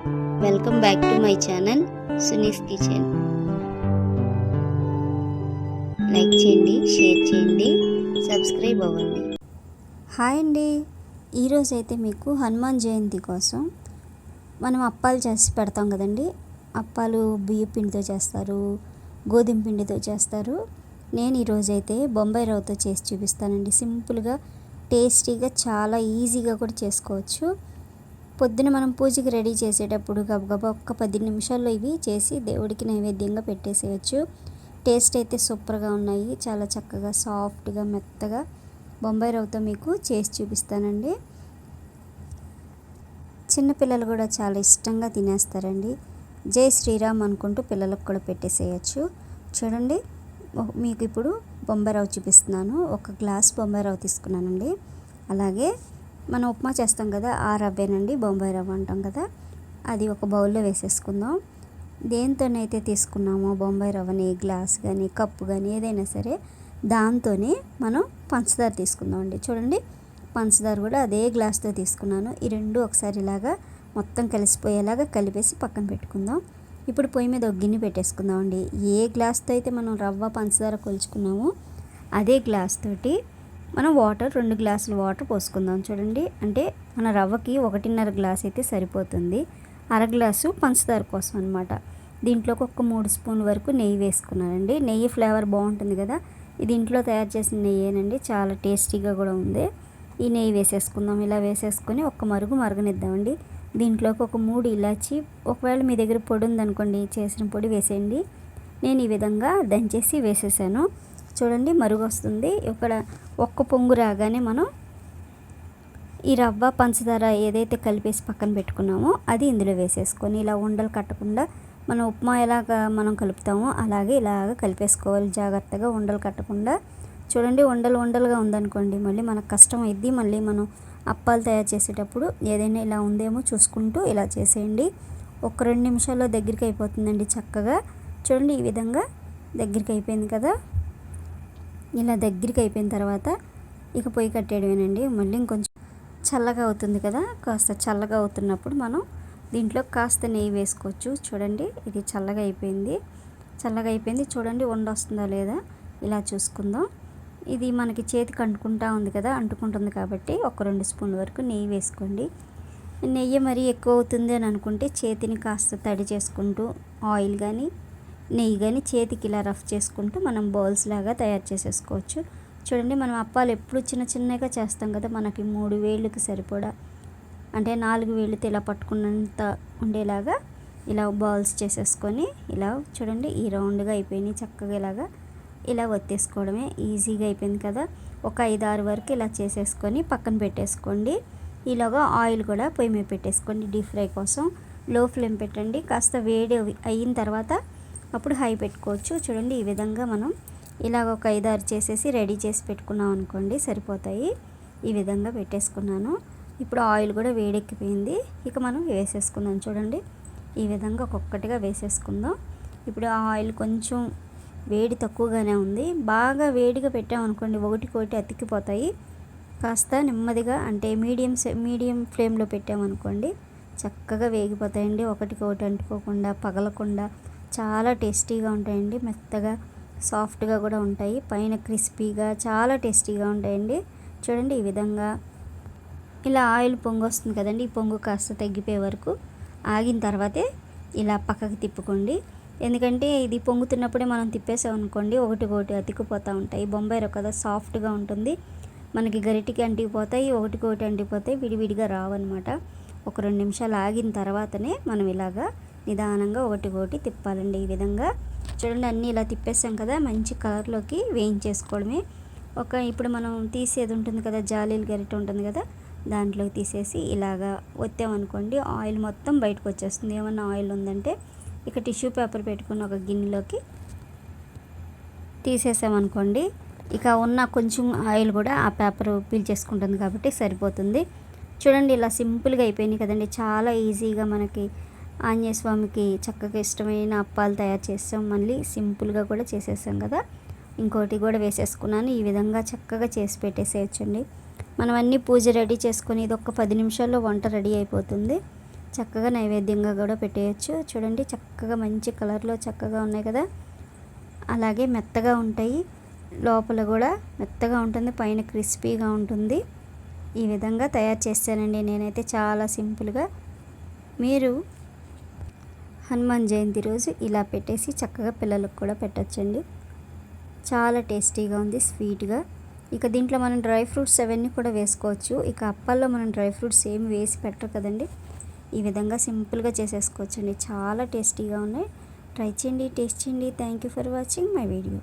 Welcome back to my channel Suni's kitchen. Like చేయండి, share చేయండి, subscribe అవ్వండి. హాయ్ అండి, ఈరోజు అయితే మీకు హనుమాన్ జయంతి కోసం మనం అప్పాలు చేసి పెడతాం కదండి. అప్పాలు బియ్య పిండితో చేస్తారు, గోధుమ పిండితో చేస్తారు. నేను ఈరోజు అయితే బొంబాయి రవ్వతో చేసి చూపిస్తానండి. సింపుల్గా, టేస్టీగా, చాలా ఈజీగా కూడా చేసుకోవచ్చు. పొద్దున మనం పూజకి రెడీ చేసేటప్పుడు గబగబా ఒక్క 10 నిమిషాల్లో ఇవి చేసి దేవుడికి నైవేద్యంగా పెట్టేసేయచ్చు. టేస్ట్ అయితే సూపర్గా ఉన్నాయి. చాలా చక్కగా సాఫ్ట్గా మెత్తగా బొంబాయి రవ్వతో మీకు చేసి చూపిస్తానండి. చిన్నపిల్లలు కూడా చాలా ఇష్టంగా తినేస్తారండి. జై శ్రీరామ్ అనుకుంటూ పిల్లలకు కూడా పెట్టేసేయచ్చు. చూడండి, మీకు ఇప్పుడు బొంబాయి రవ్వ చూపిస్తున్నాను. 1 గ్లాస్ బొంబాయి రవ్వ తీసుకున్నానండి. అలాగే మనం ఉప్మా చేస్తాం కదా, ఆ రవ్వేనండి బొంబాయి రవ్వ అంటాం కదా, అది ఒక బౌల్లో వేసేసుకుందాం. దేంతోనైతే తీసుకున్నామో బొంబాయి రవ్వని, గ్లాస్ కానీ కప్పు కానీ ఏదైనా సరే దాంతోనే మనం పంచదార తీసుకుందాం అండి. చూడండి, పంచదార కూడా అదే గ్లాస్తో తీసుకున్నాను. ఈ రెండు ఒకసారి ఇలాగా మొత్తం కలిసిపోయేలాగా కలిపేసి పక్కన పెట్టుకుందాం. ఇప్పుడు పొయ్యి మీద ఒక గిన్నె పెట్టేసుకుందాం అండి. ఏ గ్లాస్తో అయితే మనం రవ్వ పంచదార కొలుచుకున్నామో అదే గ్లాస్ తోటి మనం వాటర్ 2 గ్లాసులు వాటర్ పోసుకుందాం. చూడండి, అంటే మన రవ్వకి 1.5 గ్లాస్ అయితే సరిపోతుంది. అర గ్లాసు పంచదార కోసం అనమాట. దీంట్లోకి ఒక 3 స్పూన్ల వరకు నెయ్యి వేసుకున్నానండి. నెయ్యి ఫ్లేవర్ బాగుంటుంది కదా. ఇది ఇంట్లో తయారు చేసిన నెయ్యేనండి, చాలా టేస్టీగా కూడా ఉంది. ఈ నెయ్యి వేసేసుకుందాం. ఇలా వేసేసుకొని ఒక్క మరుగు మరగనిద్దామండి. దీంట్లోకి ఒక 3 ఇలాచి, ఒకవేళ మీ దగ్గర పొడి ఉందనుకోండి, చేసిన పొడి వేసేయండి. నేను ఈ విధంగా దంచేసి వేసేసాను. చూడండి, మరుగు వస్తుంది. ఇక్కడ ఒక్క పొంగు రాగానే మనం ఈ రవ్వ పంచదార ఏదైతే కలిపేసి పక్కన పెట్టుకున్నామో అది ఇందులో వేసేసుకొని ఇలా ఉండలు కట్టకుండా మనం ఉప్మా ఎలాగా మనం కలుపుతామో అలాగే ఇలాగ కలిపేసుకోవాలి జాగ్రత్తగా, ఉండలు కట్టకుండా. చూడండి, ఉండలుగా ఉందనుకోండి మళ్ళీ మనకు కష్టం అయింది. మళ్ళీ మనం అప్పాలు తయారు చేసేటప్పుడు ఏదైనా ఇలా ఉందేమో చూసుకుంటూ ఇలా చేసేయండి. ఒక 2 నిమిషాల్లో దగ్గరికి అయిపోతుందండి చక్కగా. చూడండి, ఈ విధంగా దగ్గరికి అయిపోయింది కదా. ఇలా దగ్గరికి అయిపోయిన తర్వాత ఇక పొయ్యి కట్టేయడమేనండి. మళ్ళీ ఇంకొంచెం చల్లగా అవుతుంది కదా, కాస్త చల్లగా అవుతున్నప్పుడు మనం దీంట్లో కాస్త నెయ్యి వేసుకోవచ్చు. చూడండి, ఇది చల్లగా అయిపోయింది. చూడండి, వస్తుందా లేదా ఇలా చూసుకుందాం. ఇది మనకి చేతికి అంటుకుంటుంది కాబట్టి ఒక 2 స్పూన్ల వరకు నెయ్యి వేసుకోండి. నెయ్యి మరీ ఎక్కువ అవుతుంది అని అనుకుంటే చేతిని కాస్త తడి చేసుకుంటూ ఆయిల్ కానీ నెయ్యి కానీ చేతికి ఇలా రఫ్ చేసుకుంటూ మనం బౌల్స్ లాగా తయారు చేసేసుకోవచ్చు. చూడండి, మనం అప్పాలు ఎప్పుడు చిన్నగా చేస్తాం కదా, మనకి 3 వేళ్ళకి సరిపడా, అంటే 4 వేళ్ళతో ఇలా పట్టుకున్నంత ఉండేలాగా ఇలా బౌల్స్ చేసేసుకొని ఇలా చూడండి, ఈ రౌండ్గా అయిపోయినాయి చక్కగా. ఇలా ఒత్తేసుకోవడమే, ఈజీగా అయిపోయింది కదా. ఒక 5-6 వరకు ఇలా చేసేసుకొని పక్కన పెట్టేసుకోండి. ఈలోగా ఆయిల్ కూడా పొయ్యి మీద పెట్టేసుకోండి. డీప్ ఫ్రై కోసం లో ఫ్లేమ్ పెట్టండి. కాస్త వేడి అయిన తర్వాత అప్పుడు హై పెట్టుకోవచ్చు. చూడండి, ఈ విధంగా మనం ఇలాగ ఒక 5-6 చేసేసి రెడీ చేసి పెట్టుకున్నాం అనుకోండి, సరిపోతాయి. ఈ విధంగా పెట్టేసుకున్నాను. ఇప్పుడు ఆయిల్ కూడా వేడెక్కిపోయింది. ఇక మనం వేసేసుకుందాం. చూడండి, ఈ విధంగా ఒక్కొక్కటిగా వేసేసుకుందాం. ఇప్పుడు ఆ ఆయిల్ కొంచెం వేడి తక్కువగానే ఉంది. బాగా వేడిగా పెట్టామనుకోండి ఒకటికొకటి అతికిపోతాయి. కాస్త నెమ్మదిగా, అంటే మీడియం ఫ్లేమ్లో పెట్టామనుకోండి చక్కగా వేగిపోతాయండి. ఒకటికొకటి అంటుకోకుండా, పగలకుండా చాలా టేస్టీగా ఉంటాయండి. మెత్తగా సాఫ్ట్గా కూడా ఉంటాయి. పైన క్రిస్పీగా చాలా టేస్టీగా ఉంటాయండి. చూడండి, ఈ విధంగా ఇలా ఆయిల్ పొంగు వస్తుంది కదండి. ఈ పొంగు కాస్త తగ్గిపోయే వరకు ఆగిన తర్వాతే ఇలా పక్కకి తిప్పుకోండి. ఎందుకంటే ఇది పొంగుతున్నప్పుడే మనం తిప్పేసామనుకోండి ఒకటికొకటి అతికిపోతూ ఉంటాయి. బొంబాయి రవ్వ కదా, సాఫ్ట్గా ఉంటుంది. మనకి గరిటికి అంటికిపోతాయి, ఒకటికొకటి అంటికిపోతాయి, విడివిడిగా రావన్నమాట. ఒక 2 నిమిషాలు ఆగిన తర్వాతనే మనం ఇలాగా నిదానంగా ఒకటికొకటి తిప్పాలండి. ఈ విధంగా చూడండి, అన్నీ ఇలా తిప్పేసాం కదా, మంచి కలర్లోకి వేయించేసుకోవడమే. ఇప్పుడు మనం తీసేది ఉంటుంది కదా, జాలీలు గరిట ఉంటుంది కదా, దాంట్లోకి తీసేసి ఇలాగా ఒత్తామనుకోండి ఆయిల్ మొత్తం బయటకు వచ్చేస్తుంది. ఏమన్నా ఆయిల్ ఉందంటే ఇక టిష్యూ పేపర్ పెట్టుకుని ఒక గిన్నెలోకి తీసేసామనుకోండి, ఇక ఉన్న కొంచెం ఆయిల్ కూడా ఆ పేపర్ పీల్చేసుకుంటుంది కాబట్టి సరిపోతుంది. చూడండి, ఇలా సింపుల్గా అయిపోయినాయి కదండి. చాలా ఈజీగా మనకి ఆంజనేయ స్వామికి చక్కగా ఇష్టమైన అప్పాలు తయారు చేసాం. మళ్ళీ సింపుల్గా కూడా చేసేసాం కదా. ఇంకోటి కూడా వేసేసుకున్నాను. ఈ విధంగా చక్కగా చేసి పెట్టేసేయచ్చండి. మనం అన్నీ పూజ రెడీ చేసుకొని ఇది ఒక 10 నిమిషాల్లో వంట రెడీ అయిపోతుంది. చక్కగా నైవేద్యంగా కూడా పెట్టేయచ్చు. చూడండి చక్కగా మంచి కలర్లో చక్కగా ఉన్నాయి కదా. అలాగే మెత్తగా ఉంటాయి, లోపల కూడా మెత్తగా ఉంటుంది, పైన క్రిస్పీగా ఉంటుంది. ఈ విధంగా తయారు చేస్తానండి నేనైతే చాలా సింపుల్గా. మీరు హనుమాన్ జయంతి రోజు ఇలా పెట్టేసి చక్కగా పిల్లలకు కూడా పెట్టచ్చండి. చాలా టేస్టీగా ఉంది, స్వీట్గా. ఇక దీంట్లో మనం డ్రై ఫ్రూట్స్ అవన్నీ కూడా వేసుకోవచ్చు. ఇక అప్పాల్లో మనం డ్రై ఫ్రూట్స్ ఏమి వేసి పెట్టరు కదండి. ఈ విధంగా సింపుల్గా చేసేసుకోవచ్చండి. చాలా టేస్టీగా ఉన్నాయి. ట్రై చేయండి, టేస్ట్ చేయండి. Thank you for watching my video.